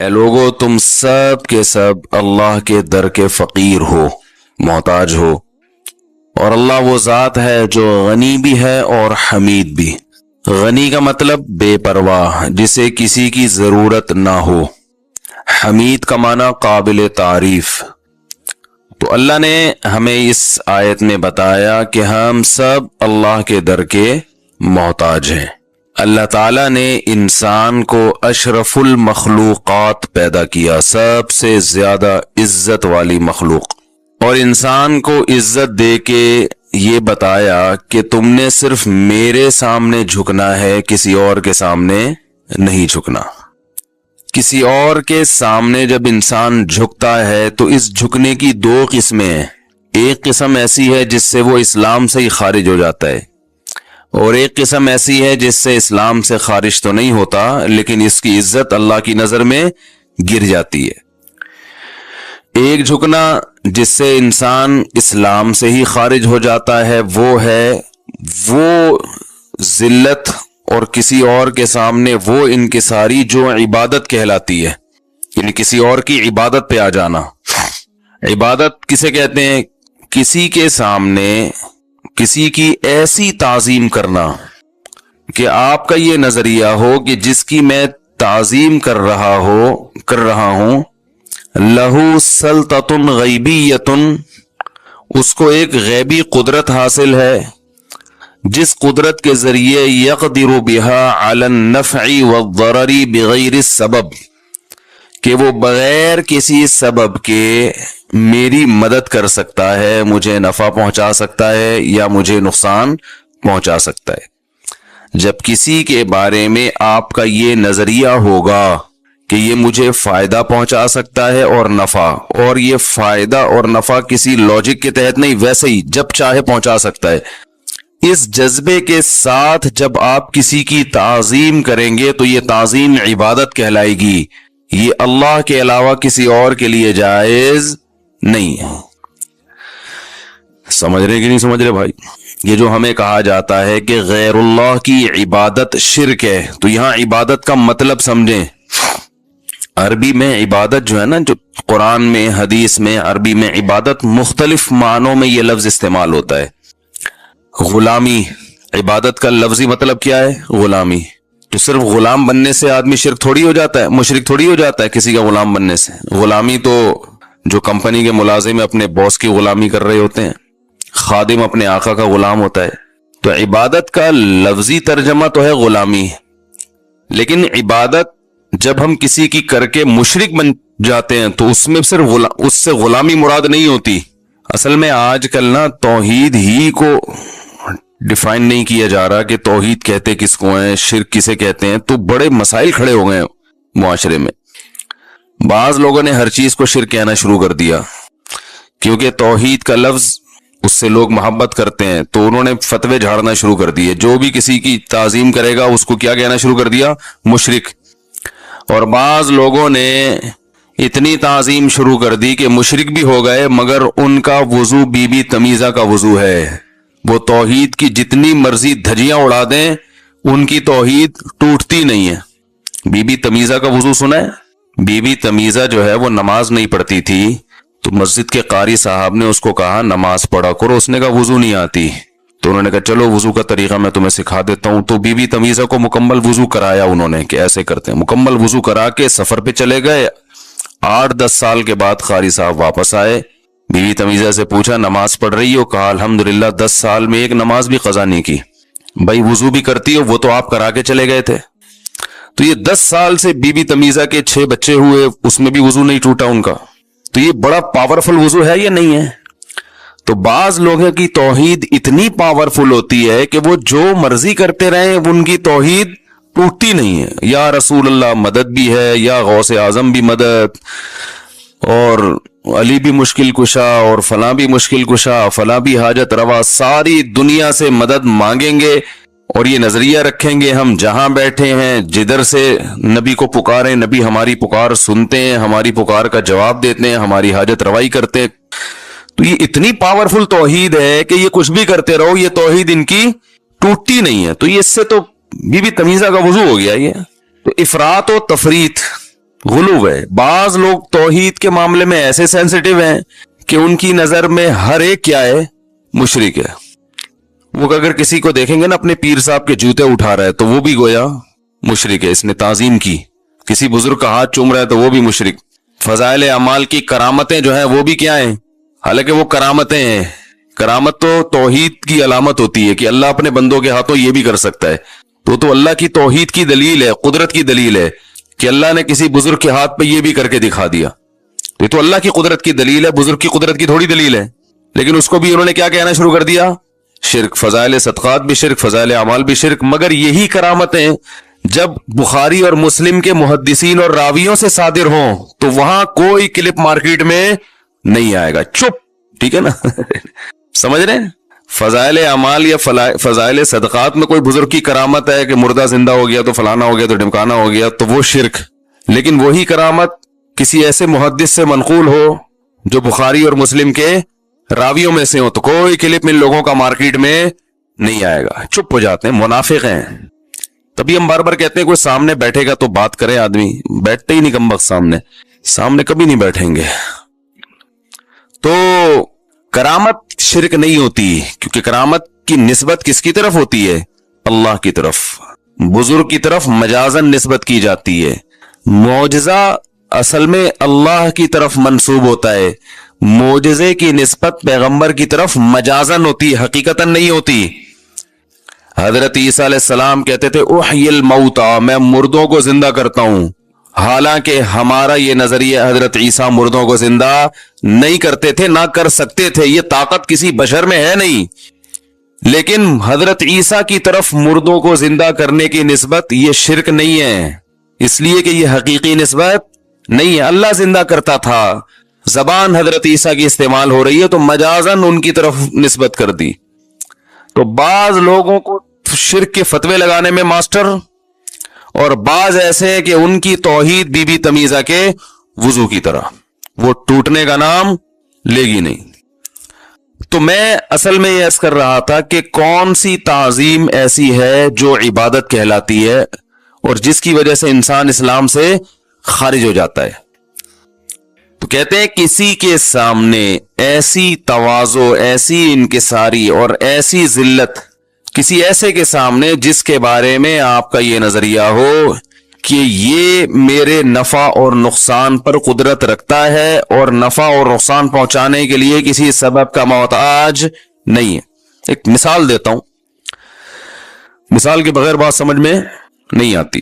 اے لوگو تم سب کے سب اللہ کے در کے فقیر ہو، محتاج ہو، اور اللہ وہ ذات ہے جو غنی بھی ہے اور حمید بھی۔ غنی کا مطلب بے پرواہ، جسے کسی کی ضرورت نہ ہو۔ حمید کا معنی قابل تعریف۔ تو اللہ نے ہمیں اس آیت میں بتایا کہ ہم سب اللہ کے در کے محتاج ہیں۔ اللہ تعالیٰ نے انسان کو اشرف المخلوقات پیدا کیا، سب سے زیادہ عزت والی مخلوق، اور انسان کو عزت دے کے یہ بتایا کہ تم نے صرف میرے سامنے جھکنا ہے، کسی اور کے سامنے نہیں جھکنا۔ کسی اور کے سامنے جب انسان جھکتا ہے تو اس جھکنے کی دو قسمیں ہیں۔ ایک قسم ایسی ہے جس سے وہ اسلام سے ہی خارج ہو جاتا ہے، اور ایک قسم ایسی ہے جس سے اسلام سے خارج تو نہیں ہوتا لیکن اس کی عزت اللہ کی نظر میں گر جاتی ہے۔ ایک جھکنا جس سے انسان اسلام سے ہی خارج ہو جاتا ہے وہ ذلت اور کسی اور کے سامنے وہ انکساری جو عبادت کہلاتی ہے، یعنی کسی اور کی عبادت پہ آ جانا۔ عبادت کسے کہتے ہیں؟ کسی کے سامنے کسی کی ایسی تعظیم کرنا کہ آپ کا یہ نظریہ ہو کہ جس کی میں تعظیم کر رہا ہوں لہو سلطۃ غیبیۃ، اس کو ایک غیبی قدرت حاصل ہے، جس قدرت کے ذریعے یقدر بها علی النفع والضرر بغیر السبب، کہ وہ بغیر کسی سبب کے میری مدد کر سکتا ہے، مجھے نفع پہنچا سکتا ہے یا مجھے نقصان پہنچا سکتا ہے۔ جب کسی کے بارے میں آپ کا یہ نظریہ ہوگا کہ یہ مجھے فائدہ پہنچا سکتا ہے اور نفع، اور یہ فائدہ اور نفع کسی لاجک کے تحت نہیں، ویسے ہی جب چاہے پہنچا سکتا ہے، اس جذبے کے ساتھ جب آپ کسی کی تعظیم کریں گے تو یہ تعظیم عبادت کہلائے گی۔ یہ اللہ کے علاوہ کسی اور کے لیے جائز نہیں ہے۔ سمجھ رہے کہ نہیں سمجھ رہے بھائی؟ یہ جو ہمیں کہا جاتا ہے کہ غیر اللہ کی عبادت شرک ہے، تو یہاں عبادت کا مطلب سمجھیں۔ عربی میں عبادت جو ہے نا، جو قرآن میں حدیث میں عربی میں عبادت مختلف معنوں میں یہ لفظ استعمال ہوتا ہے۔ غلامی، عبادت کا لفظی مطلب کیا ہے؟ غلامی۔ تو صرف غلام بننے سے آدمی شرک تھوڑی ہو جاتا ہے، مشرک تھوڑی ہو جاتا ہے کسی کا غلام بننے سے۔ غلامی تو جو کمپنی کے ملازم اپنے باس کی غلامی کر رہے ہوتے ہیں، خادم اپنے آقا کا غلام ہوتا ہے۔ تو عبادت کا لفظی ترجمہ تو ہے غلامی، لیکن عبادت جب ہم کسی کی کر کے مشرک بن جاتے ہیں تو اس میں صرف اس سے غلامی مراد نہیں ہوتی۔ اصل میں آج کل نا توحید ہی کو ڈیفائن نہیں کیا جا رہا کہ توحید کہتے کس کو ہیں، شرک کسے کہتے ہیں، تو بڑے مسائل کھڑے ہو گئے ہیں معاشرے میں۔ بعض لوگوں نے ہر چیز کو شرک کہنا شروع کر دیا کیونکہ توحید کا لفظ اس سے لوگ محبت کرتے ہیں، تو انہوں نے فتوے جھاڑنا شروع کر دیے۔ جو بھی کسی کی تعظیم کرے گا اس کو کیا کہنا شروع کر دیا؟ مشرک۔ اور بعض لوگوں نے اتنی تعظیم شروع کر دی کہ مشرک بھی ہو گئے، مگر ان کا وضو بی بی تمیزہ کا وضو ہے۔ وہ توحید کی جتنی مرضی دھجیاں اڑا دیں ان کی توحید ٹوٹتی نہیں ہے۔ بی بی تمیزہ کا وضو سنا ہے؟ بی بی تمیزہ جو ہے وہ نماز نہیں پڑھتی تھی، تو مسجد کے قاری صاحب نے اس کو کہا نماز پڑھا کرو، اس نے کہا وضو نہیں آتی، تو انہوں نے کہا چلو وضو کا طریقہ میں تمہیں سکھا دیتا ہوں۔ تو بی بی تمیزہ کو مکمل وضو کرایا انہوں نے کہ ایسے کرتے ہیں، مکمل وضو کرا کے سفر پہ چلے گئے۔ 8-10 سال کے بعد قاری صاحب واپس آئے، بی بی تمیزہ سے پوچھا نماز پڑھ رہی ہو؟ کہا الحمدللہ 10 سال میں ایک نماز بھی قضا نہیں کی۔ بھائی وضو بھی کرتی ہو؟ وہ تو آپ کرا کے چلے گئے تھے۔ تو یہ 10 سال سے بی بی تمیزہ کے 6 بچے ہوئے، اس میں بھی وضو نہیں ٹوٹا ان کا۔ تو یہ بڑا پاورفل وضو ہے یا نہیں ہے؟ تو بعض لوگوں کی توحید اتنی پاورفل ہوتی ہے کہ وہ جو مرضی کرتے رہیں ان کی توحید ٹوٹتی نہیں ہے۔ یا رسول اللہ مدد بھی ہے، یا غوث اعظم بھی مدد، اور علی بھی مشکل کشا، اور فلاں بھی مشکل کشا، فلاں بھی حاجت روا، ساری دنیا سے مدد مانگیں گے اور یہ نظریہ رکھیں گے ہم جہاں بیٹھے ہیں جدھر سے نبی کو پکاریں، نبی ہماری پکار سنتے ہیں، ہماری پکار کا جواب دیتے ہیں، ہماری حاجت روائی کرتے ہیں۔ تو یہ اتنی پاورفل توحید ہے کہ یہ کچھ بھی کرتے رہو یہ توحید ان کی ٹوٹتی نہیں ہے۔ تو یہ اس سے تو بی بی تمیزہ کا وضو ہو گیا یہ۔ تو افراط و تفریط غلو ہے. بعض لوگ توحید کے معاملے میں ایسے سینسٹیو ہیں کہ ان کی نظر میں ہر ایک کیا ہے؟ مشرک ہے. وہ اگر کسی کو دیکھیں گے نا اپنے پیر صاحب کے جوتے اٹھا رہا ہے تو وہ بھی گویا مشرک ہے, اس نے تعظیم کی. کسی بزرگ کا ہاتھ چوم رہا ہے تو وہ بھی مشرک. فضائل اعمال کی کرامتیں جو ہیں وہ بھی کیا ہیں؟ حالانکہ وہ کرامتیں ہیں. کرامت تو توحید کی علامت ہوتی ہے کہ اللہ اپنے بندوں کے ہاتھوں یہ بھی کر سکتا ہے. تو اللہ کی توحید کی دلیل ہے, قدرت کی دلیل ہے کہ اللہ نے کسی بزرگ کے ہاتھ پہ یہ بھی کر کے دکھا دیا. یہ تو اللہ کی قدرت کی دلیل ہے, بزرگ کی قدرت کی تھوڑی دلیل ہے. لیکن اس کو بھی انہوں نے کیا کہنا شروع کر دیا؟ شرک. فضائل صدقات بھی شرک, فضائل اعمال بھی شرک. مگر یہی کرامتیں جب بخاری اور مسلم کے محدثین اور راویوں سے صادر ہوں تو وہاں کوئی کلپ مارکیٹ میں نہیں آئے گا. چپ, ٹھیک ہے نا؟ سمجھ رہے ہیں؟ فضائل اعمال یا فضائل صدقات میں کوئی بزرگ کی کرامت ہے کہ مردہ زندہ ہو گیا تو فلانا ہو گیا تو ڈمکانا ہو گیا, تو وہ شرک. لیکن وہی کرامت کسی ایسے محدث سے منقول ہو جو بخاری اور مسلم کے راویوں میں سے ہو تو کوئی کلپ ان لوگوں کا مارکیٹ میں نہیں آئے گا. چپ ہو جاتے ہیں, منافق ہیں. تبھی ہم بار بار کہتے ہیں کوئی سامنے بیٹھے گا تو بات کرے. آدمی بیٹھتے ہی نہیں کم وقت سامنے کبھی نہیں بیٹھیں گے. تو کرامت شرک نہیں ہوتی, کیونکہ کرامت کی نسبت کس کی طرف ہوتی ہے؟ اللہ کی طرف. بزرگ کی طرف مجازن نسبت کی جاتی ہے. معجزہ اصل میں اللہ کی طرف منسوب ہوتا ہے. معجزے کی نسبت پیغمبر کی طرف مجازن ہوتی, حقیقتاً نہیں ہوتی. حضرت عیسیٰ علیہ السلام کہتے تھے احیی الموتى, میں مردوں کو زندہ کرتا ہوں. حالانکہ ہمارا یہ نظریہ حضرت عیسیٰ مردوں کو زندہ نہیں کرتے تھے, نہ کر سکتے تھے, یہ طاقت کسی بشر میں ہے نہیں. لیکن حضرت عیسیٰ کی طرف مردوں کو زندہ کرنے کی نسبت یہ شرک نہیں ہے, اس لیے کہ یہ حقیقی نسبت نہیں ہے. اللہ زندہ کرتا تھا, زبان حضرت عیسیٰ کی استعمال ہو رہی ہے تو مجازن ان کی طرف نسبت کر دی. تو بعض لوگوں کو شرک کے فتوے لگانے میں ماسٹر, اور بعض ایسے کہ ان کی توحید بی بی تمیزہ کے وضو کی طرح, وہ ٹوٹنے کا نام لے گی نہیں. تو میں اصل میں یہ عرض کر رہا تھا کہ کون سی تعظیم ایسی ہے جو عبادت کہلاتی ہے اور جس کی وجہ سے انسان اسلام سے خارج ہو جاتا ہے. تو کہتے ہیں کسی کے سامنے ایسی تواضع, ایسی انکساری اور ایسی ذلت, کسی ایسے کے سامنے جس کے بارے میں آپ کا یہ نظریہ ہو کہ یہ میرے نفع اور نقصان پر قدرت رکھتا ہے اور نفع اور نقصان پہنچانے کے لیے کسی سبب کا محتاج نہیں ہے. ایک مثال دیتا ہوں, مثال کے بغیر بات سمجھ میں نہیں آتی.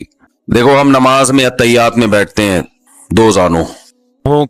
دیکھو ہم نماز میں اتحیات میں بیٹھتے ہیں, دو زانوں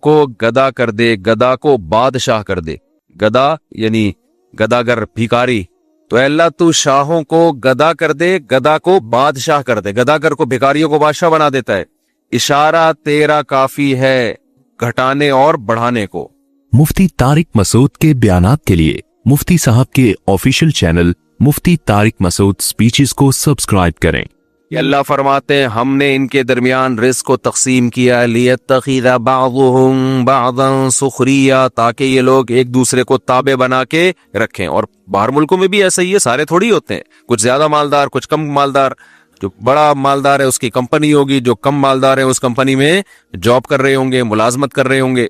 کو گدا کر دے, گدا کو بادشاہ کر دے. گدا یعنی گداگر, بھیکاری. تو اے اللہ تو شاہوں کو گدا کر دے, گدا کو بادشاہ کر دے. گداگر کو, بھیکاریوں کو بادشاہ بنا دیتا ہے. اشارہ تیرا کافی ہے گھٹانے اور بڑھانے کو. مفتی طارق مسعود کے بیانات کے لیے مفتی صاحب کے آفیشیل چینل مفتی طارق مسعود سپیچز کو سبسکرائب کریں. کہ اللہ فرماتے ہیں ہم نے ان کے درمیان رزق کو تقسیم کیا, لیتخذ بعضهم بعضا سخریا, تاکہ یہ لوگ ایک دوسرے کو تابع بنا کے رکھیں. اور باہر ملکوں میں بھی ایسا ہی ہے, سارے تھوڑی ہوتے ہیں, کچھ زیادہ مالدار کچھ کم مالدار. جو بڑا مالدار ہے اس کی کمپنی ہوگی, جو کم مالدار ہے اس کمپنی میں جاب کر رہے ہوں گے, ملازمت کر رہے ہوں گے.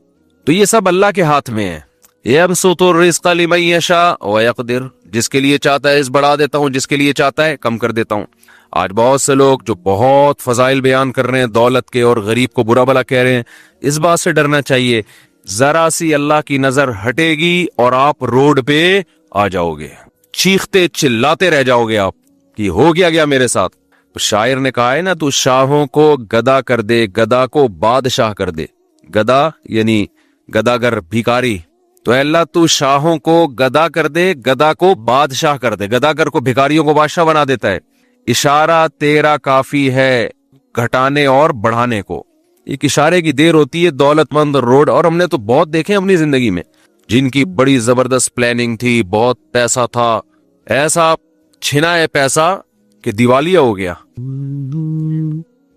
تو یہ سب اللہ کے ہاتھ میں ہے. یبسط الرزق لمن یشاء ویقدر, جس کے لیے چاہتا ہے اس بڑھا دیتا ہوں, جس کے لیے چاہتا ہے کم کر دیتا ہوں. آج بہت سے لوگ جو بہت فضائل بیان کر رہے ہیں دولت کے, اور غریب کو برا بھلا کہہ رہے ہیں. اس بات سے ڈرنا چاہیے, ذرا سی اللہ کی نظر ہٹے گی اور آپ روڈ پہ آ جاؤ گے, چیختے چلاتے رہ جاؤ گے آپ کہ ہو گیا میرے ساتھ. شاعر نے کہا ہے نا, تو شاہوں کو گدا کر دے, گدا کو بادشاہ کر دے. گدا یعنی گداگر, بھیکاری. تو اے اللہ تو شاہوں کو گدا کر دے, گدا کو بادشاہ کر دے. گداگر کو, بھیکاریوں کو بادشاہ بنا دیتا ہے. اشارہ تیرا کافی ہے گھٹانے اور بڑھانے کو. ایک اشارے کی دیر ہوتی ہے. دولت مند روڈ, اور ہم نے تو بہت دیکھے اپنی زندگی میں جن کی بڑی زبردست پلاننگ تھی, بہت پیسہ تھا, ایسا چھنا ہے پیسہ کہ دیوالیہ ہو گیا.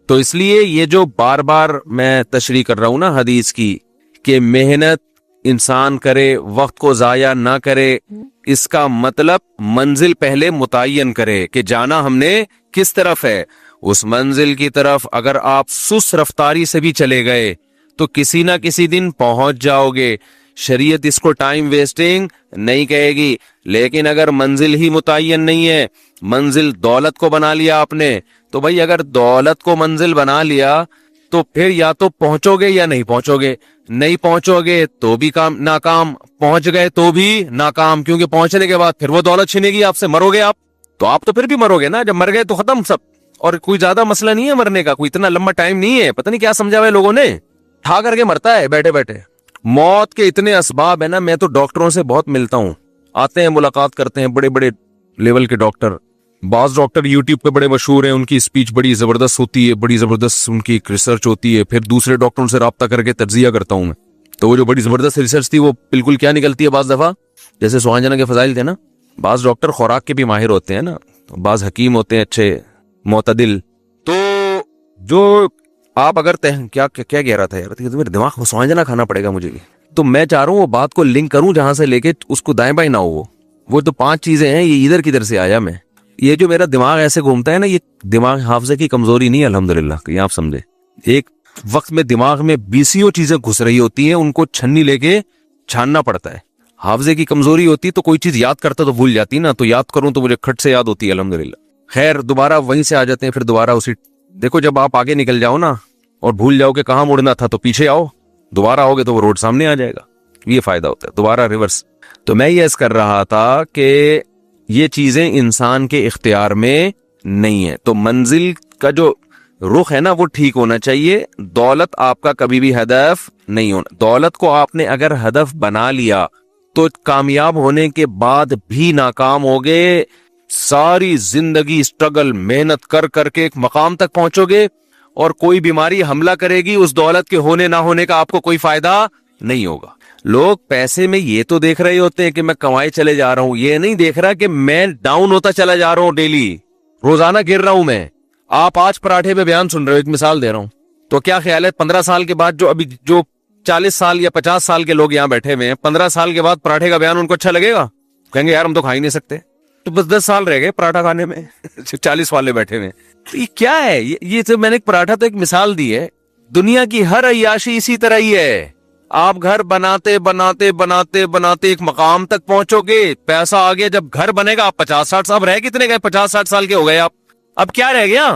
تو اس لیے یہ جو بار بار میں تشریح کر رہا ہوں نا حدیث کی, کہ محنت انسان کرے, وقت کو ضائع نہ کرے, اس کا مطلب منزل پہلے متعین کرے کہ جانا ہم نے کس طرف ہے. اس منزل کی طرف اگر آپ سست رفتاری سے بھی چلے گئے تو کسی نہ کسی دن پہنچ جاؤ گے. شریعت اس کو ٹائم ویسٹنگ نہیں کہے گی. لیکن اگر منزل ہی متعین نہیں ہے, منزل دولت کو بنا لیا آپ نے, تو بھائی اگر دولت کو منزل بنا لیا تو پھر یا تو پہنچو گے یا نہیں پہنچو گے. نہیں پہنچو گے تو بھی ناکام, پہنچ گئے تو بھی ناکام, کیونکہ پہنچنے کے بعد پھر وہ دولت چھینے گی آپ سے, مرو گے آپ تو پھر بھی مرو گے نا. جب مر گئے تو ختم سب, اور کوئی زیادہ مسئلہ نہیں ہے مرنے کا, کوئی اتنا لمبا ٹائم نہیں ہے. پتہ نہیں کیا سمجھا ہوا ہے لوگوں نے, ٹھا کر کے مرتا ہے بیٹھے بیٹھے. موت کے اتنے اسباب ہے نا, میں تو ڈاکٹروں سے بہت ملتا ہوں, آتے ہیں ملاقات کرتے ہیں, بڑے بڑے لیول کے ڈاکٹر. بعض ڈاکٹر یوٹیوب پہ بڑے مشہور ہیں, ان کی اسپیچ بڑی زبردست ہوتی ہے, بڑی زبردست ان کی ریسرچ ہوتی ہے. پھر دوسرے ڈاکٹروں سے رابطہ کر کے تجزیہ کرتا ہوں میں, تو وہ جو بڑی زبردست ریسرچ تھی وہ بالکل کیا نکلتی ہے بعض دفعہ, جیسے سبحان جنا کے فضائل تھے نا. بعض ڈاکٹر خوراک کے بھی ماہر ہوتے ہیں نا, بعض حکیم ہوتے ہیں اچھے معتدل. تو جو آپ اگر کیا کہہ رہا تھا یار, میرے دماغ کو سبحان جنا کھانا پڑے گا مجھے بھی. تو میں چاہ رہا ہوں وہ بات کو لنک کروں جہاں سے لے کے اس کو دائیں بائیں نہ ہو. وہ تو 5 چیزیں ہیں, یہ ادھر کدھر سے آیا میں. یہ جو میرا دماغ ایسے گھومتا ہے نا, یہ دماغ حافظے کی کمزوری نہیں ہے الحمدللہ, کہ آپ سمجھے. ایک وقت میں دماغ میں 20 چیزیں گھس رہی ہوتی ہیں, ان کو چھنی لے کے چھاننا پڑتا ہے. حافظے کی کمزوری ہوتی تو کوئی چیز یاد کرتا تو بھول جاتی نا, تو یاد کروں تو مجھے کھٹ سے یاد ہوتی ہے الحمدللہ. خیر دوبارہ وہیں سے آ جاتے ہیں, پھر دوبارہ اسی. دیکھو جب آپ آگے نکل جاؤ نا اور بھول جاؤ کہ کہاں مڑنا تھا, تو پیچھے آؤ, دوبارہ آؤ گے تو وہ روڈ سامنے آ جائے گا. یہ فائدہ ہوتا ہے دوبارہ ریورس. تو میں یہ عرض کر رہا تھا کہ یہ چیزیں انسان کے اختیار میں نہیں ہے. تو منزل کا جو رخ ہے نا وہ ٹھیک ہونا چاہیے. دولت آپ کا کبھی بھی ہدف نہیں ہونا. دولت کو آپ نے اگر ہدف بنا لیا تو کامیاب ہونے کے بعد بھی ناکام ہوگے. ساری زندگی اسٹرگل محنت کر کر کے ایک مقام تک پہنچو گے, اور کوئی بیماری حملہ کرے گی, اس دولت کے ہونے نہ ہونے کا آپ کو کوئی فائدہ نہیں ہوگا. لوگ پیسے میں یہ تو دیکھ رہے ہوتے ہیں کہ میں کمائے چلے جا رہا ہوں, یہ نہیں دیکھ رہا کہ میں ڈاؤن ہوتا چلا جا رہا ہوں, ڈیلی روزانہ گر رہا ہوں میں. آپ آج پراٹھے پہ بیان سن رہے ہو, ایک مثال دے رہا ہوں, تو کیا خیال ہے 15 سال کے بعد جو 40 سال یا 50 سال کے لوگ یہاں بیٹھے ہوئے ہیں, 15 سال کے بعد پراٹھے کا بیان ان کو اچھا لگے گا؟ کہیں گے یار ہم تو کھا ہی نہیں سکتے. تو بس 10 سال رہ گئے پراٹھا کھانے میں, 40 والے بیٹھے ہوئے. تو یہ کیا ہے؟ یہ تو میں نے پراٹھا تو ایک مثال دی ہے. دنیا کی ہر عیاشی اسی طرح ہی ہے. آپ گھر بناتے بناتے بناتے بناتے ایک مقام تک پہنچو گے, پیسہ آ گیا, جب گھر بنے گا آپ 50-60 سال رہ کتنے گئے, 50-60 سال کے ہو گئے آپ. اب کیا رہ گیا؟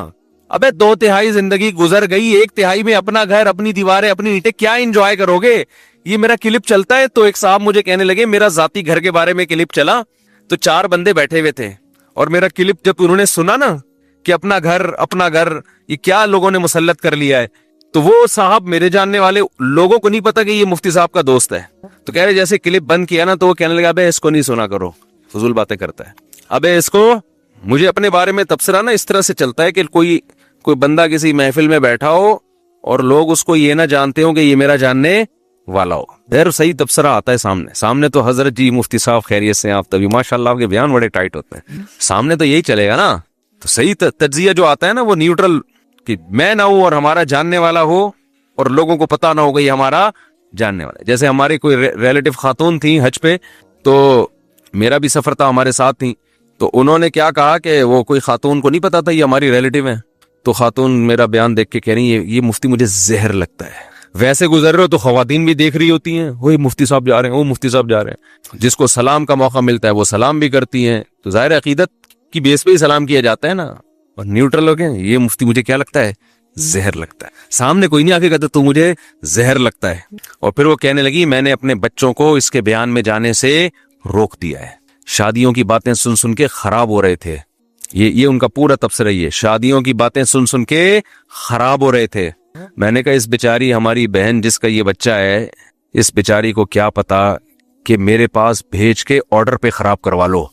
ابے 2/3 زندگی گزر گئی, 1/3 میں اپنا گھر, اپنی دیواریں, اپنی اینٹیں, کیا انجوائے کرو گے؟ یہ میرا کلپ چلتا ہے تو ایک صاحب مجھے کہنے لگے, میرا ذاتی گھر کے بارے میں کلپ چلا, تو 4 بندے بیٹھے ہوئے تھے, اور میرا کلپ جب انہوں نے سنا نا کہ اپنا گھر یہ کیا لوگوں نے مسلط کر لیا ہے, تو وہ صاحب میرے جاننے والے لوگوں کو نہیں پتا کہ یہ مفتی صاحب کا دوست ہے. تو کہہ رہے جیسے کلپ بند کیا نا تو وہ کہنے لگا ابے اس کو نہیں سنا کرو, فضول باتیں کرتا ہے. ابے اس کو, مجھے اپنے بارے میں تبصرہ نا اس طرح سے چلتا ہے کہ کوئی بندہ کسی محفل میں بیٹھا ہو اور لوگ اس کو یہ نہ جانتے ہوں کہ یہ میرا جاننے والا ہو. پھر صحیح تبصرہ آتا ہے سامنے تو حضرت جی مفتی صاحب خیریت سے, آپ تبھی ماشاءاللہ آپ کے بیان بڑے ٹائٹ ہوتے ہیں, سامنے تو یہی چلے گا نا. تو صحیح تجزیہ جو آتا ہے نا وہ نیوٹرل, کہ میں نہ ہوں اور ہمارا جاننے والا ہو اور لوگوں کو پتا نہ ہوگا یہ ہمارا جاننے والا ہے. جیسے ہماری کوئی ریلیٹو خاتون تھی حج پہ, تو میرا بھی سفر تھا, ہمارے ساتھ تھی, تو انہوں نے کیا کہا کہ وہ کوئی خاتون کو نہیں پتا تھا یہ ہماری ریلیٹو ہے. تو خاتون میرا بیان دیکھ کے کہہ رہی ہے یہ مفتی مجھے زہر لگتا ہے. ویسے گزر رہے ہو تو خواتین بھی دیکھ رہی ہوتی ہیں, وہی مفتی صاحب جا رہے ہیں, وہ مفتی صاحب جا رہے ہیں, جس کو سلام کا موقع ملتا ہے وہ سلام بھی کرتی ہیں. تو ظاہر عقیدت کی بیس پہ ہی سلام کیا جاتا ہے نا, اور نیوٹرل ہو گئے یہ مفتی مجھے کیا لگتا ہے, زہر لگتا ہے. سامنے کوئی نہیں آ کے کہتا تو مجھے زہر لگتا ہے. اور پھر وہ کہنے لگی میں نے اپنے بچوں کو اس کے بیان میں جانے سے روک دیا ہے, شادیوں کی باتیں سن کے خراب ہو رہے تھے. یہ ان کا پورا تبصرہ یہ, شادیوں کی باتیں سن کے خراب ہو رہے تھے. میں نے کہا اس بیچاری ہماری بہن جس کا یہ بچہ ہے, اس بیچاری کو کیا پتا کہ میرے پاس بھیج کے آرڈر پہ خراب کروا لو,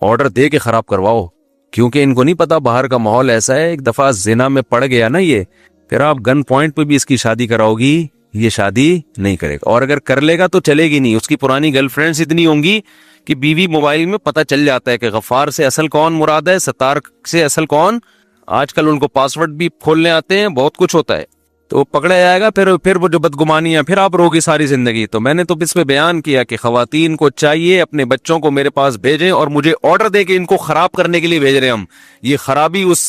آرڈر دے کے خراب کرواؤ, کیونکہ ان کو نہیں پتا باہر کا ماحول ایسا ہے. ایک دفعہ زنا میں پڑ گیا نا یہ, پھر آپ گن پوائنٹ پہ بھی اس کی شادی کراؤ گی, یہ شادی نہیں کرے گا. اور اگر کر لے گا تو چلے گی نہیں. اس کی پرانی گرل فرینڈز اتنی ہوں گی کہ بیوی موبائل میں پتہ چل جاتا ہے کہ غفار سے اصل کون مراد ہے, ستار سے اصل کون. آج کل ان کو پاسورڈ بھی کھولنے آتے ہیں, بہت کچھ ہوتا ہے, تو پکڑا جائے گا. پھر وہ جو بدگمانیاں پھر آپ روگی ساری زندگی. تو میں نے تو اس پہ بیان کیا کہ خواتین کو چاہیے اپنے بچوں کو میرے پاس بھیجیں, اور مجھے آرڈر دے کے ان کو خراب کرنے کے لیے بھیج رہے ہم. یہ خرابی اس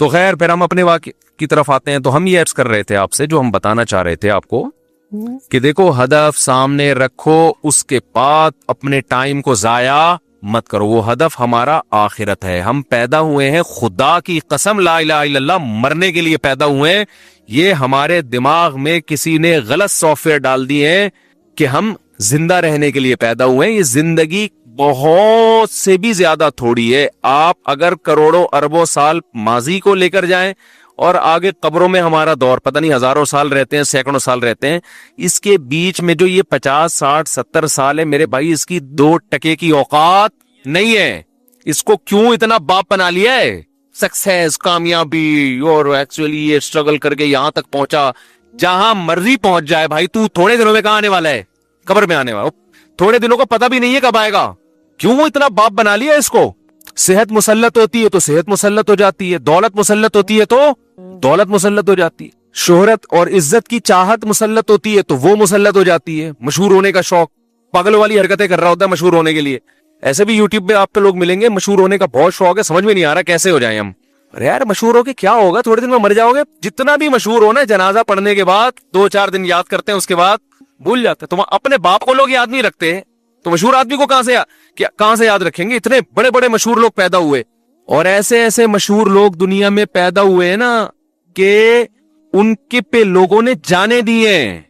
تو خیر پھر ہم اپنے واقع کی طرف آتے ہیں. تو ہم یہ عرض کر رہے تھے آپ سے, جو ہم بتانا چاہ رہے تھے آپ کو, کہ دیکھو ہدف سامنے رکھو, اس کے بعد اپنے ٹائم کو ضائع مت کرو. وہ ہدف ہمارا آخرت ہے. ہم پیدا ہوئے ہیں, خدا کی قسم لا الہ الا اللہ, مرنے کے لیے پیدا ہوئے ہیں. یہ ہمارے دماغ میں کسی نے غلط سافٹ ویئر ڈال دیے ہیں کہ ہم زندہ رہنے کے لیے پیدا ہوئے ہیں. یہ زندگی بہت سے بھی زیادہ تھوڑی ہے. آپ اگر کروڑوں اربوں سال ماضی کو لے کر جائیں اور آگے قبروں میں ہمارا دور پتہ نہیں ہزاروں سال رہتے ہیں, سینکڑوں سال رہتے ہیں, اس کے بیچ میں جو یہ 50 60 70 سال ہے میرے بھائی, اس کی 2 ٹکے کی اوقات نہیں ہے. اس کو کیوں اتنا باپ بنا لیا ہے؟ سکسیس, کامیابی, اور ایکچولی یہ اسٹرگل کر کے یہاں تک پہنچا. جہاں مرضی پہنچ جائے بھائی, تو تھوڑے دنوں میں کہاں آنے والا ہے؟ قبر میں آنے والا. تھوڑے دنوں کو پتہ بھی نہیں ہے کب آئے گا. کیوں اتنا باپ بنا لیا اس کو؟ صحت مسلط ہوتی ہے تو صحت مسلط ہو جاتی ہے, دولت مسلط ہوتی ہے تو دولت مسلط ہو جاتی ہے, شہرت اور عزت کی چاہت مسلط ہوتی ہے تو وہ مسلط ہو جاتی ہے. مشہور ہونے کا شوق, پاگل والی حرکتیں کر رہا ہوتا ہے مشہور ہونے کے لیے. ایسے بھی یوٹیوب پہ آپ پہ لوگ ملیں گے, مشہور ہونے کا بہت شوق ہے, سمجھ میں نہیں آ رہا کیسے ہو جائیں ہم. ارے یار مشہور ہو کے کیا ہوگا, تھوڑے دن میں مر جاؤ گے. جتنا بھی مشہور ہونا, جنازہ پڑھنے کے بعد 2-4 دن یاد کرتے ہیں, اس کے بعد بھول جاتے ہیں. تم اپنے باپ کو لوگ یاد نہیں رکھتے تو مشہور آدمی کو کہاں سے یاد رکھیں گے؟ اتنے بڑے بڑے مشہور لوگ پیدا ہوئے, اور ایسے ایسے مشہور لوگ دنیا میں پیدا ہوئے ہیں نا کہ ان کے پہ لوگوں نے جانے دیے.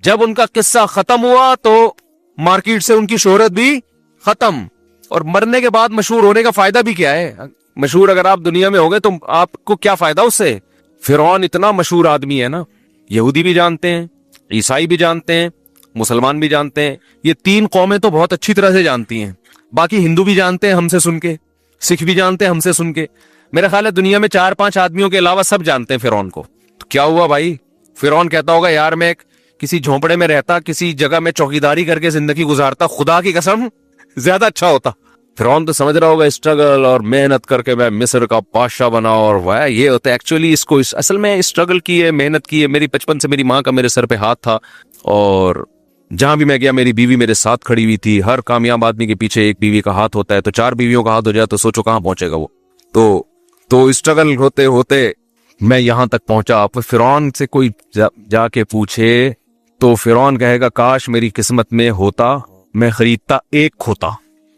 جب ان کا قصہ ختم ہوا تو مارکیٹ سے ان کی شہرت بھی ختم. اور مرنے کے بعد مشہور ہونے کا فائدہ بھی کیا ہے؟ مشہور اگر آپ دنیا میں ہوگے تو آپ کو کیا فائدہ اس سے؟ فرعون اتنا مشہور آدمی ہے نا, یہودی بھی جانتے ہیں, عیسائی بھی جانتے ہیں, مسلمان بھی جانتے ہیں. یہ 3 قومیں تو بہت اچھی طرح سے جانتی ہیں. باقی ہندو بھی جانتے ہیں ہم سے سن کے, سکھ بھی جانتے ہیں ہم سے سن کے. میرا خیال ہے دنیا میں 4-5 آدمیوں کے علاوہ سب جانتے ہیں فرعون کو. تو کیا ہوا بھائی؟ فرعون کہتا ہوگا یار میں کسی جھونپڑے میں رہتا, کسی جگہ میں چوکیداری کر کے زندگی گزارتا, خدا کی قسم زیادہ اچھا ہوتا. فرعون تو سمجھ رہا ہوگا اسٹرگل اور محنت کر کے میں مصر کا بادشاہ بنا, اور یہ ہوتا ہے. ایکچولی اس کو اصل میں اسٹرگل کی ہے, محنت کی ہے. میری بچپن سے میری ماں کا میرے سر پہ ہاتھ تھا, اور جہاں بھی میں گیا میری بیوی میرے ساتھ کھڑی ہوئی تھی. ہر کامیاب آدمی کے پیچھے ایک بیوی کا ہاتھ ہوتا ہے, تو 4 بیویوں کا ہاتھ ہو جائے تو سوچو کہاں پہنچے گا وہ. تو اسٹرگل ہوتے ہوتے میں یہاں تک پہنچا. آپ فرعون سے کوئی جا کے پوچھے تو فرعون کہے گا کاش میری قسمت میں ہوتا, میں خریدتا ایک کھوتا,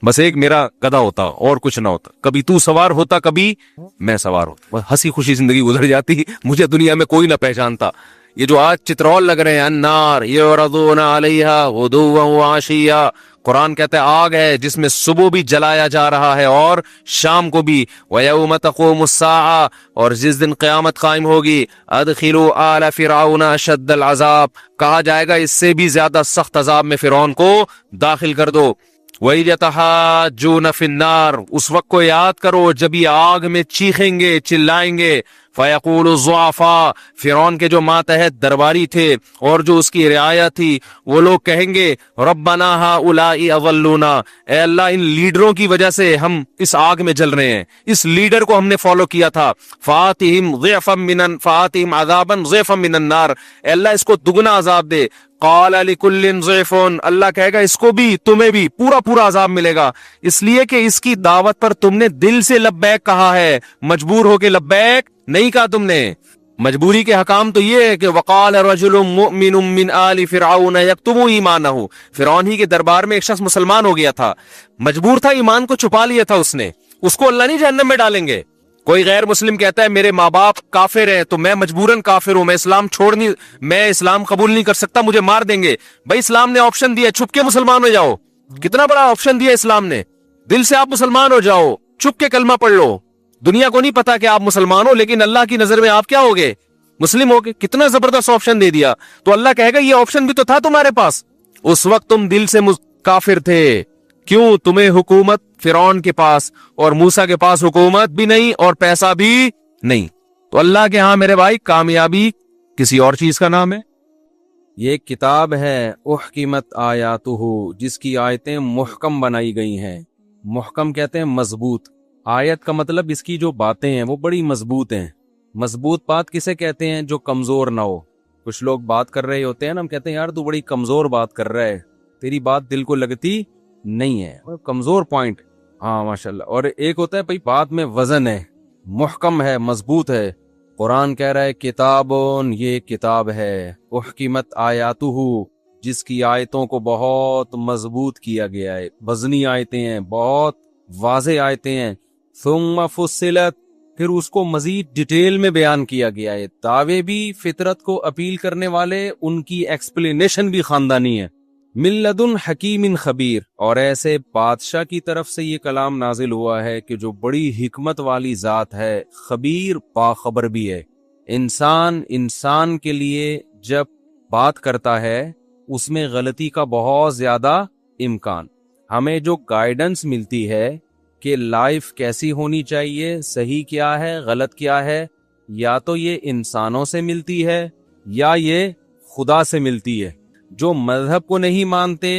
بس ایک میرا گدھا ہوتا اور کچھ نہ ہوتا. کبھی تو سوار ہوتا, کبھی میں سوار ہوتا, ہنسی خوشی زندگی گزر جاتی. مجھے دنیا میں کوئی نہ پہچانتا. یہ جو آج چترول لگ رہے ہیں, النار یعرضون علیہا غدوا وعشیا, قرآن کہتا ہے آگ ہے جس میں صبح بھی جلایا جا رہا ہے اور شام کو بھی. وَيَوْمَ تَقُومُ السَّاعَةُ, اور جس دن قیامت قائم ہوگی, ادخلوا آل فرعون اشد العذاب, کہا جائے گا اس سے بھی زیادہ سخت عذاب میں فرعون کو داخل کر دو. وَيَتَحَاجُّونَ فِي النَّارِ, اس وقت کو یاد کرو جب یہ آگ میں چیخیں گے, چلائیں گے. فَيَقُولُ الضُّعَفَاءُ, فرعون کے جو ماتحت درباری تھے اور جو اس کی رعایا تھی, وہ لوگ کہیں گے رَبَّنَا هَؤُلَاءِ أَضَلُّونَا, اے اللہ ان لیڈروں کی وجہ سے ہم اس آگ میں جل رہے ہیں, اس لیڈر کو ہم نے فالو کیا تھا. فَآتِهِمْ عَذَابًا ضِعْفًا مِّنَ النَّارِ, اے اللہ اس کو دگنا عذاب دے. قال لكل ضعف, اللہ کہے گا اس کو بھی تمہیں بھی پورا عذاب ملے گا, اس لیے کہ اس کی دعوت پر تم نے دل سے لبیک کہا ہے, مجبور ہو کے لبیک نہیں کہا تم نے. مجبوری کے حکام تو یہ ہے کہ وقال رجل مؤمن من آل فرعون یکتم ایمانہ, فرعون ہی کے دربار میں ایک شخص مسلمان ہو گیا تھا, مجبور تھا, ایمان کو چھپا لیا تھا اس نے, اس کو اللہ نہیں جہنم میں ڈالیں گے. کوئی غیر مسلم کہتا ہے میرے ماں باپ کافر ہیں تو میں مجبوراً کافر ہوں, میں اسلام قبول نہیں کر سکتا, مجھے مار دیں گے. بھائی اسلام نے آپشن دیا چھپ کے مسلمان ہو جاؤ, کتنا بڑا آپشن دیا اسلام نے. دل سے آپ مسلمان ہو جاؤ, چھپ کے کلمہ پڑھ لو, دنیا کو نہیں پتا کہ آپ مسلمان ہو, لیکن اللہ کی نظر میں آپ کیا ہوگے؟ مسلم ہوگے. کتنا زبردست آپشن دے دیا. تو اللہ کہے گا یہ آپشن بھی تو تھا تمہارے پاس, اس وقت تم دل سے کافر تھے. کیوں؟ تمہیں حکومت فرعون کے پاس اور موسیٰ کے پاس حکومت بھی نہیں اور پیسہ بھی نہیں. تو اللہ کے ہاں میرے بھائی کامیابی کسی اور چیز کا نام ہے. یہ ایک کتاب ہے احکمت آیاتہ, جس کی آیتیں محکم بنائی گئی ہیں. محکم کہتے ہیں مضبوط, آیت کا مطلب اس کی جو باتیں ہیں وہ بڑی مضبوط ہیں. مضبوط بات کسے کہتے ہیں؟ جو کمزور نہ ہو. کچھ لوگ بات کر رہے ہوتے ہیں نا, ہم کہتے ہیں یار تو بڑی کمزور بات کر رہا ہے, تیری بات دل کو لگتی نہیں ہے, کمزور پوائنٹ. ہاں ماشاءاللہ. اور ایک ہوتا ہے بھائی بات میں وزن ہے, محکم ہے, مضبوط ہے. قرآن کہہ رہا ہے کتابون, یہ کتاب ہے, احکمت آیاتہ, جس کی آیتوں کو بہت مضبوط کیا گیا ہے, وزنی آیتیں ہیں, بہت واضح آیتیں ہیں. ثم فصلت, پھر اس کو مزید ڈیٹیل میں بیان کیا گیا ہے. دعوے بھی فطرت کو اپیل کرنے والے, ان کی ایکسپلینیشن بھی خاندانی ہے. من لدن حکیم خبیر, اور ایسے بادشاہ کی طرف سے یہ کلام نازل ہوا ہے کہ جو بڑی حکمت والی ذات ہے, خبیر باخبر بھی ہے. انسان کے لیے جب بات کرتا ہے اس میں غلطی کا بہت زیادہ امکان. ہمیں جو گائیڈنس ملتی ہے کہ لائف کیسی ہونی چاہیے, صحیح کیا ہے, غلط کیا ہے, یا تو یہ انسانوں سے ملتی ہے یا یہ خدا سے ملتی ہے. جو مذہب کو نہیں مانتے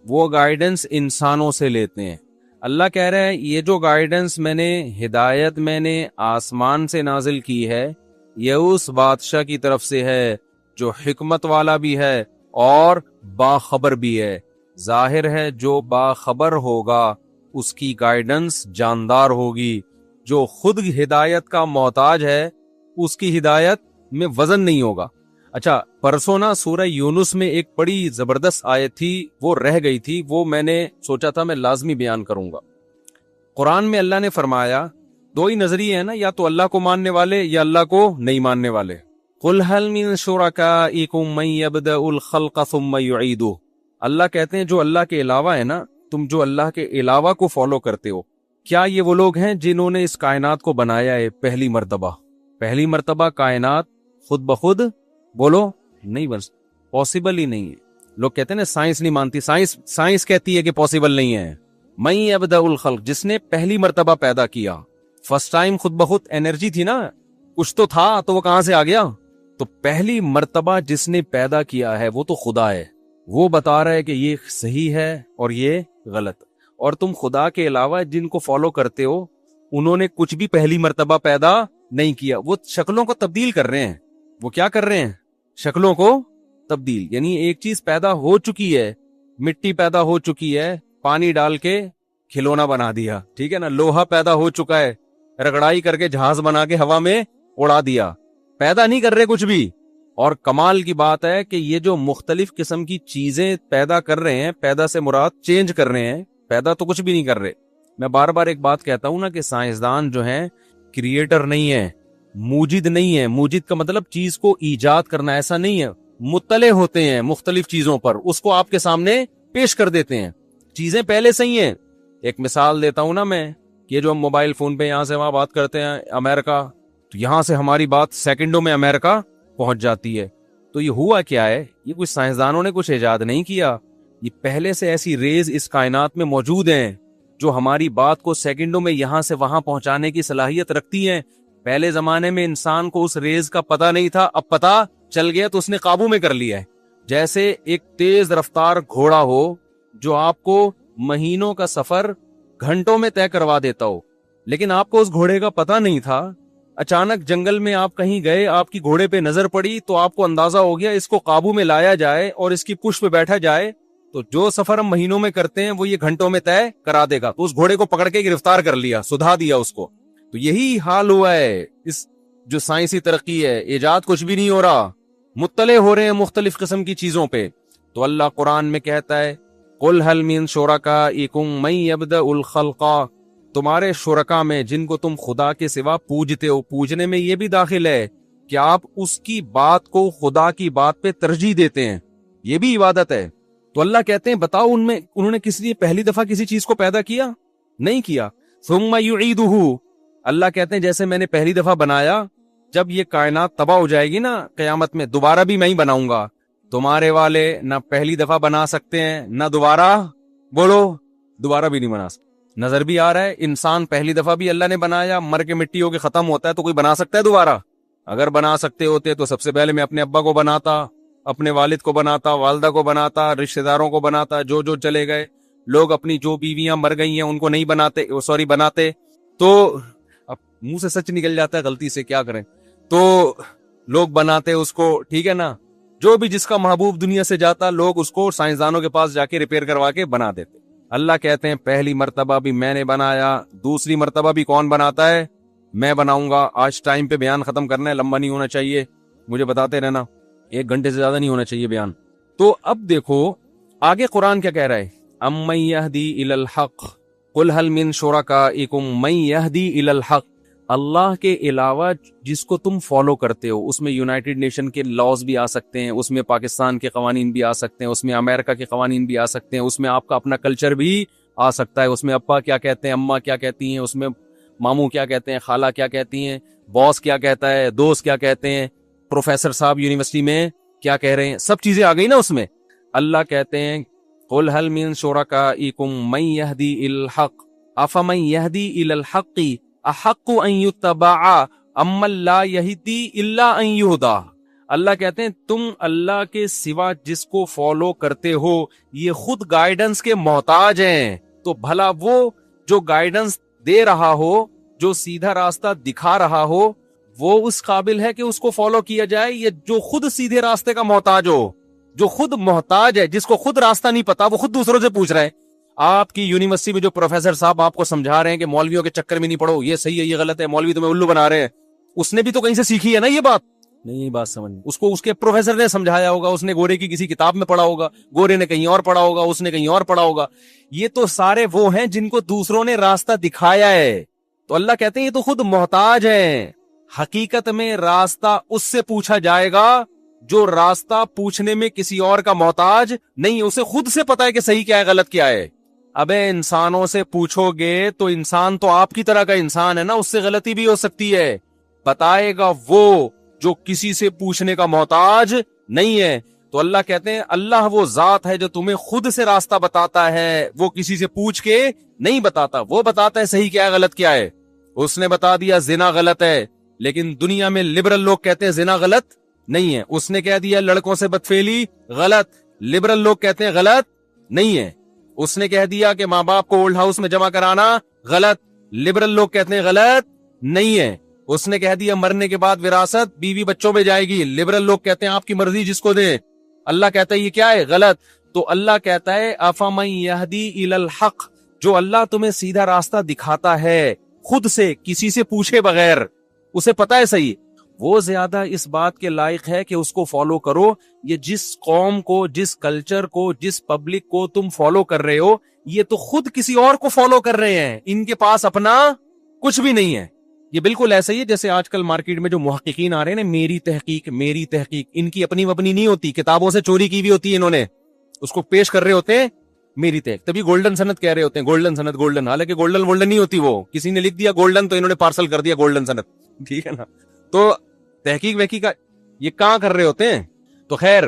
وہ گائیڈنس انسانوں سے لیتے ہیں. اللہ کہہ رہا ہے یہ جو گائیڈنس میں نے, ہدایت میں نے آسمان سے نازل کی ہے, یہ اس بادشاہ کی طرف سے ہے جو حکمت والا بھی ہے اور باخبر بھی ہے. ظاہر ہے جو باخبر ہوگا اس کی گائیڈنس جاندار ہوگی. جو خود ہدایت کا محتاج ہے اس کی ہدایت میں وزن نہیں ہوگا. اچھا, پرسوں نا سورہ یونس میں ایک بڑی زبردست آیت تھی, وہ رہ گئی تھی, وہ میں نے سوچا تھا میں لازمی بیان کروں گا. قرآن میں اللہ نے فرمایا دو ہی نظریے ہیں نا, یا تو اللہ کو ماننے والے یا اللہ کو نہیں ماننے والے. قُلْ هَلْ مِن شُرَكَائِكُم مَّن يَبْدَأُ الْخَلْقَ ثُمَّ يُعِيدُهُ. اللہ کہتے ہیں جو اللہ کے علاوہ ہے نا, تم جو اللہ کے علاوہ کو فالو کرتے ہو, کیا یہ وہ لوگ ہیں جنہوں نے اس کائنات کو بنایا ہے پہلی مرتبہ؟ پہلی مرتبہ کائنات خود بخود بولو نہیں بن, پاسبل ہی نہیں ہے. لوگ کہتے ہیں نا سائنس نہیں مانتی, سائنس کہتی ہے کہ پاسبل نہیں ہے. مَن يَبْدَأُ الْخَلْقَ, جس نے پہلی مرتبہ پیدا کیا. فرسٹ ٹائم خود بخود انرجی تھی نا, کچھ تو تھا, تو وہ کہاں سے آ گیا؟ تو پہلی مرتبہ جس نے پیدا کیا ہے وہ تو خدا ہے. وہ بتا رہا ہے کہ یہ صحیح ہے اور یہ غلط. اور تم خدا کے علاوہ جن کو فالو کرتے ہو انہوں نے کچھ بھی پہلی مرتبہ پیدا نہیں کیا. وہ شکلوں کو تبدیل کر رہے ہیں. وہ کیا کر رہے ہیں؟ شکلوں کو تبدیل. یعنی ایک چیز پیدا ہو چکی ہے, مٹی پیدا ہو چکی ہے, پانی ڈال کے کھلونا بنا دیا, ٹھیک ہے نا. لوہا پیدا ہو چکا ہے, رگڑائی کر کے جہاز بنا کے ہوا میں اڑا دیا. پیدا نہیں کر رہے کچھ بھی. اور کمال کی بات ہے کہ یہ جو مختلف قسم کی چیزیں پیدا کر رہے ہیں, پیدا سے مراد چینج کر رہے ہیں, پیدا تو کچھ بھی نہیں کر رہے. میں بار بار ایک بات کہتا ہوں نا کہ سائنسدان جو ہیں کریٹر نہیں ہے, موجد نہیں ہے. موجد کا مطلب چیز کو ایجاد کرنا, ایسا نہیں ہے. مطلع ہوتے ہیں مختلف چیزوں پر, اس کو آپ کے سامنے پیش کر دیتے ہیں. چیزیں پہلے سے ہی ہیں. ایک مثال دیتا ہوں نا میں, کہ جو ہم موبائل فون پہ یہاں سے وہاں بات کرتے ہیں امریکہ, تو یہاں سے ہماری بات سیکنڈوں میں امریکہ پہنچ جاتی ہے. تو یہ ہوا کیا ہے؟ یہ کچھ سائنسدانوں نے کچھ ایجاد نہیں کیا. یہ پہلے سے ایسی ریز اس کائنات میں موجود ہیں جو ہماری بات کو سیکنڈوں میں یہاں سے وہاں پہنچانے کی صلاحیت رکھتی ہیں. پہلے زمانے میں انسان کو اس ریز کا پتہ نہیں تھا, اب پتہ چل گیا تو اس نے قابو میں کر لیا ہے. جیسے ایک تیز رفتار گھوڑا ہو جو آپ کو مہینوں کا سفر گھنٹوں میں طے کروا دیتا ہو, لیکن آپ کو اس گھوڑے کا پتہ نہیں تھا. اچانک جنگل میں آپ کہیں گئے, آپ کی گھوڑے پہ نظر پڑی تو آپ کو اندازہ ہو گیا اس کو قابو میں لایا جائے اور اس کی پشت پہ بیٹھا جائے تو جو سفر ہم مہینوں میں کرتے ہیں وہ یہ گھنٹوں میں طے کرا دے گا. تو اس گھوڑے کو پکڑ کے گرفتار کر لیا, سدھا دیا اس کو. تو یہی حال ہوا ہے. اس جو سائنسی ترقی ہے, ایجاد کچھ بھی نہیں ہو رہا, مطلع ہو رہے ہیں مختلف قسم کی چیزوں پہ. تو اللہ قرآن میں کہتا ہے قُلْ هَلْ مِن شُرَكَائِكُم مَّن يَبْدَأُ الْخَلْقَ, تمہارے شرکا میں جن کو تم خدا کے سوا پوجتے ہو, پوجنے میں یہ بھی داخل ہے کہ آپ اس کی بات کو خدا کی بات پہ ترجیح دیتے ہیں, یہ بھی عبادت ہے. تو اللہ کہتے ہیں بتاؤ انہوں نے کس لیے پہلی دفعہ کسی چیز کو پیدا کیا؟ نہیں کیا. ثُمَّ يُعِيدُهُ, اللہ کہتے ہیں جیسے میں نے پہلی دفعہ بنایا, جب یہ کائنات تباہ ہو جائے گی نا قیامت میں, دوبارہ بھی میں ہی بناؤں گا. تمہارے والے نہ پہلی دفعہ بنا سکتے ہیں, نہ دوبارہ بولو دوبارہ بھی نہیں بنا سکتے. نظر بھی آ رہا ہے انسان پہلی دفعہ بھی اللہ نے بنایا, مر کے مٹی ہو کے ختم ہوتا ہے, تو کوئی بنا سکتا ہے دوبارہ؟ اگر بنا سکتے ہوتے تو سب سے پہلے میں اپنے ابا کو بناتا, اپنے والد کو بناتا, والدہ کو بناتا, رشتہ داروں کو بناتا. جو چلے گئے لوگ, اپنی جو بیویاں مر گئی ہیں ان کو نہیں بناتے, بناتے. تو اب منہ سے سچ نکل جاتا ہے غلطی سے, کیا کریں. تو لوگ بناتے اس کو, ٹھیک ہے نا. جو بھی جس کا محبوب دنیا سے جاتا, لوگ اس کو سائنسدانوں کے پاس جا کے ریپیئر کروا کے بنا دیتے. اللہ کہتے ہیں پہلی مرتبہ بھی میں نے بنایا, دوسری مرتبہ بھی کون بناتا ہے؟ میں بناؤں گا. آج ٹائم پہ بیان ختم کرنا ہے, لمبا نہیں ہونا چاہیے, مجھے بتاتے رہنا, 1 گھنٹے سے زیادہ نہیں ہونا چاہیے بیان. تو اب دیکھو آگے قرآن کیا کہہ رہا ہے, امن یہدی الی الحق قل هل من شرکائکم من یہدی الی الحق. اللہ کے علاوہ جس کو تم فالو کرتے ہو, اس میں یونائٹڈ نیشن کے لاز بھی آ سکتے ہیں, اس میں پاکستان کے قوانین بھی آ سکتے ہیں, اس میں امریکہ کے قوانین بھی آ سکتے ہیں, اس میں آپ کا اپنا کلچر بھی آ سکتا ہے, اس میں ابا کیا کہتے ہیں, اماں کیا کہتی ہیں, اس میں ماموں کیا کہتے ہیں, خالہ کیا کہتی ہیں, باس کیا کہتا ہے, دوست کیا کہتے ہیں, پروفیسر صاحب یونیورسٹی میں کیا کہہ رہے ہیں, سب چیزیں آ گئی نا اس میں. اللہ کہتے ہیں قل هل من شرکائکم من یہدی الی الحق افمن یہدی الی الحق احق ان یتبع امن لا یہدی الا ان یہدی. اللہ کہتے ہیں تم اللہ کے سوا جس کو فالو کرتے ہو یہ خود گائیڈنس کے محتاج ہیں, تو بھلا وہ جو گائیڈنس دے رہا ہو, جو سیدھا راستہ دکھا رہا ہو, وہ اس قابل ہے کہ اس کو فالو کیا جائے, یا جو خود سیدھے راستے کا محتاج ہو, جو خود محتاج ہے, جس کو خود راستہ نہیں پتا, وہ خود دوسروں سے پوچھ رہا ہے. آپ کی یونیورسٹی میں جو پروفیسر صاحب آپ کو سمجھا رہے ہیں کہ مولویوں کے چکر میں نہیں پڑھو, یہ صحیح ہے یہ غلط ہے, مولوی تمہیں الو بنا رہے ہیں, اس نے بھی تو کہیں سے سیکھی ہے نا یہ بات. نہیں بات سمجھ, اس کو اس کے پروفیسر نے سمجھایا ہوگا, اس نے گورے کی کسی کتاب میں پڑھا ہوگا, گورے نے کہیں اور پڑھا ہوگا, اس نے کہیں اور پڑھا ہوگا. یہ تو سارے وہ ہیں جن کو دوسروں نے راستہ دکھایا ہے. تو اللہ کہتے ہیں یہ تو خود محتاج ہیں. حقیقت میں راستہ اس سے پوچھا جائے گا جو راستہ پوچھنے میں کسی اور کا محتاج نہیں, اسے خود سے پتا ہے کہ صحیح کیا ہے غلط کیا ہے. ابے انسانوں سے پوچھو گے تو انسان تو آپ کی طرح کا انسان ہے نا, اس سے غلطی بھی ہو سکتی ہے. بتائے گا وہ جو کسی سے پوچھنے کا محتاج نہیں ہے. تو اللہ کہتے ہیں اللہ وہ ذات ہے جو تمہیں خود سے راستہ بتاتا ہے, وہ کسی سے پوچھ کے نہیں بتاتا, وہ بتاتا ہے صحیح کیا ہے غلط کیا ہے. اس نے بتا دیا زنا غلط ہے, لیکن دنیا میں لبرل لوگ کہتے ہیں زنا غلط نہیں ہے. اس نے کہہ دیا لڑکوں سے بدفعلی غلط, لبرل لوگ کہتے ہیں غلط نہیں ہے. اس نے کہہ دیا کہ ماں باپ کو اولڈ ہاؤس میں جمع کرانا غلط, لبرل لوگ کہتے ہیں غلط نہیں ہے. اس نے کہہ دیا مرنے کے بعد وراثت بیوی بچوں میں جائے گی, لبرل لوگ کہتے ہیں آپ کی مرضی جس کو دیں. اللہ کہتا ہے یہ کیا ہے غلط. تو اللہ کہتا ہے افمن یہدی الی الحق, جو اللہ تمہیں سیدھا راستہ دکھاتا ہے خود سے کسی سے پوچھے بغیر, اسے پتا ہے صحیح, وہ زیادہ اس بات کے لائق ہے کہ اس کو فالو کرو. یہ جس قوم کو, جس کلچر کو, جس پبلک کو تم فالو کر رہے ہو, یہ تو خود کسی اور کو فالو کر رہے ہیں, ان کے پاس اپنا کچھ بھی نہیں ہے. یہ بالکل ایسا ہی ہے جیسے آج کل مارکیٹ میں جو محققین آ رہے ہیں نا, میری تحقیق میری تحقیق, ان کی اپنی نہیں ہوتی, کتابوں سے چوری کی بھی ہوتی ہے, انہوں نے اس کو پیش کر رہے ہوتے ہیں میری تحقیق, تبھی گولڈن سند کہہ رہے ہوتے ہیں, گولڈن سند گولڈن, حالانکہ گولڈن نہیں ہوتی, وہ کسی نے لکھ دیا گولڈن تو انہوں نے پارسل کر دیا گولڈن سند, ٹھیک ہے نا. تو تحقیق وحقیق کا یہ کہاں کر رہے ہوتے ہیں. تو خیر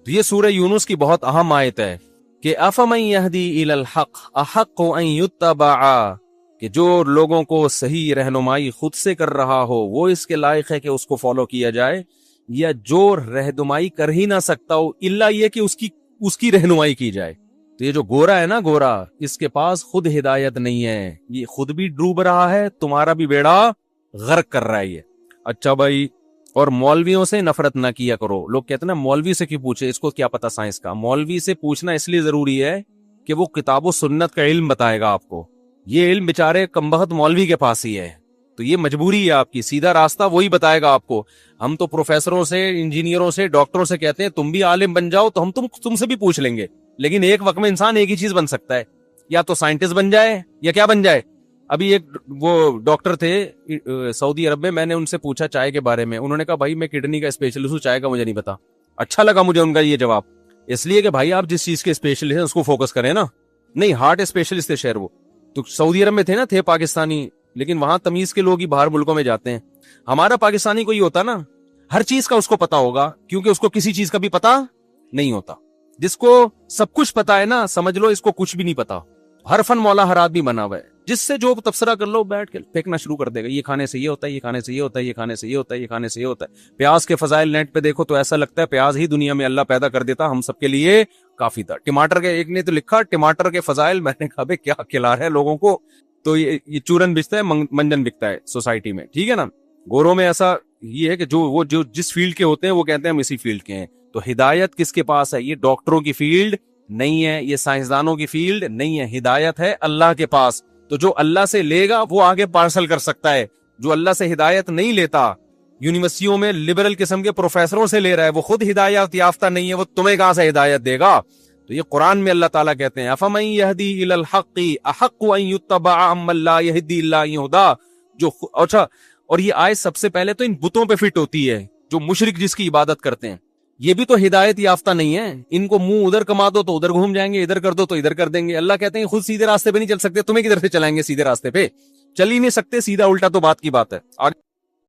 یہ سورہ یونس کی بہت اہم آیت ہے کہ افمن یہدی الی الحق احق ان یتبع, کہ جو لوگوں کو صحیح رہنمائی خود سے کر رہا ہو وہ اس کے لائق ہے کہ اس کو فالو کیا جائے, یا جو رہنمائی کر ہی نہ سکتا ہو الا یہ کہ اس کی رہنمائی کی جائے. تو یہ جو گورا ہے نا, گورا, اس کے پاس خود ہدایت نہیں ہے, یہ خود بھی ڈوب رہا ہے, تمہارا بھی بیڑا غرق کر رہا ہے یہ. اچھا بھائی, اور مولویوں سے نفرت نہ کیا کرو. لوگ کہتے ہیں نا مولوی سے کیوں پوچھے, اس کو کیا پتا سائنس کا. مولوی سے پوچھنا اس لیے ضروری ہے کہ وہ کتاب و سنت کا علم بتائے گا آپ کو. یہ علم بےچارے کمبخت مولوی کے پاس ہی ہے, تو یہ مجبوری ہے آپ کی, سیدھا راستہ وہی بتائے گا آپ کو. ہم تو پروفیسروں سے, انجینئروں سے, ڈاکٹروں سے کہتے ہیں تم بھی عالم بن جاؤ, تو ہم تم سے بھی پوچھ لیں گے, لیکن ایک وقت میں انسان ایک ہی چیز بن سکتا ہے, یا تو سائنٹسٹ بن جائے یا کیا بن جائے. ابھی ایک وہ ڈاکٹر تھے سعودی عرب میں, میں نے ان سے پوچھا چائے کے بارے میں, انہوں نے کہا بھائی میں کڈنی کا اسپیشلسٹ ہوں, چائے کا مجھے نہیں پتا. اچھا لگا مجھے ان کا یہ جواب, اس لیے کہ بھائی آپ جس چیز کے اسپیشلسٹ ہیں اس کو فوکس کریں نا. نہیں, ہارٹ اسپیشلسٹ تھے شہر, وہ تو سعودی عرب میں تھے نا, تھے پاکستانی, لیکن وہاں تمیز کے لوگ ہی باہر ملکوں میں جاتے ہیں. ہمارا پاکستانی کوئی ہوتا نا, ہر چیز کا اس کو پتا ہوگا, کیونکہ اس کو کسی چیز کا بھی پتا نہیں ہوتا. جس کو سب کچھ پتا ہے نا, سمجھ لو اس کو کچھ بھی نہیں پتا. ہر فن مولا ہر آدمی بنا ہوا ہے, جس سے جو تبصرہ کر لو بیٹھ کے پھینکنا شروع کر دے گا. یہ کھانے سے یہ ہوتا ہے, یہ کھانے سے یہ ہوتا ہے, یہ کھانے سے یہ ہوتا ہے, یہ کھانے سے یہ ہوتا ہے. پیاز کے فضائل نیٹ پہ دیکھو تو ایسا لگتا ہے پیاز ہی دنیا میں اللہ پیدا کر دیتا, ہم سب کے لیے کافی تھا. ٹماٹر کے ایک نے تو لکھا ٹماٹر کے فضائل, میں نے کہا بھائی کیا کھلا رہا ہے لوگوں کو. تو یہ چورن بکتا ہے, منجن بکتا ہے سوسائٹی میں, ٹھیک ہے نا. گوروں میں ایسا یہ ہے کہ جو جس فیلڈ کے ہوتے ہیں وہ کہتے ہیں ہم اسی فیلڈ کے ہیں. تو ہدایت کس کے پاس ہے؟ یہ ڈاکٹروں کی فیلڈ نہیں ہے, یہ سائنسدانوں کی فیلڈ نہیں ہے, ہدایت ہے اللہ کے پاس. تو جو اللہ سے لے گا وہ آگے پارسل کر سکتا ہے, جو اللہ سے ہدایت نہیں لیتا، یونیورسٹیوں میں لبرل قسم کے پروفیسروں سے لے رہا ہے، وہ خود ہدایت یافتہ نہیں ہے، وہ تمہیں کہاں سے ہدایت دے گا؟ تو یہ قرآن میں اللہ تعالیٰ کہتے ہیں افمن یہدی الی الحق احق ان یتبع ام لا یہدی الا ان یہدی، جو اچھا، اور یہ آیت سب سے پہلے تو ان بتوں پہ فٹ ہوتی ہے جو مشرک جس کی عبادت کرتے ہیں، یہ بھی تو ہدایت یافتہ نہیں ہے، ان کو منہ ادھر کما دو تو ادھر گھوم جائیں گے، ادھر کر دو تو ادھر کر دیں گے۔ اللہ کہتے ہیں خود سیدھے راستے پہ نہیں چل سکتے، تمہیں کدھر سے چلائیں گے سیدھے راستے پہ؟ چل ہی نہیں سکتے، سیدھا الٹا تو بات کی بات ہے۔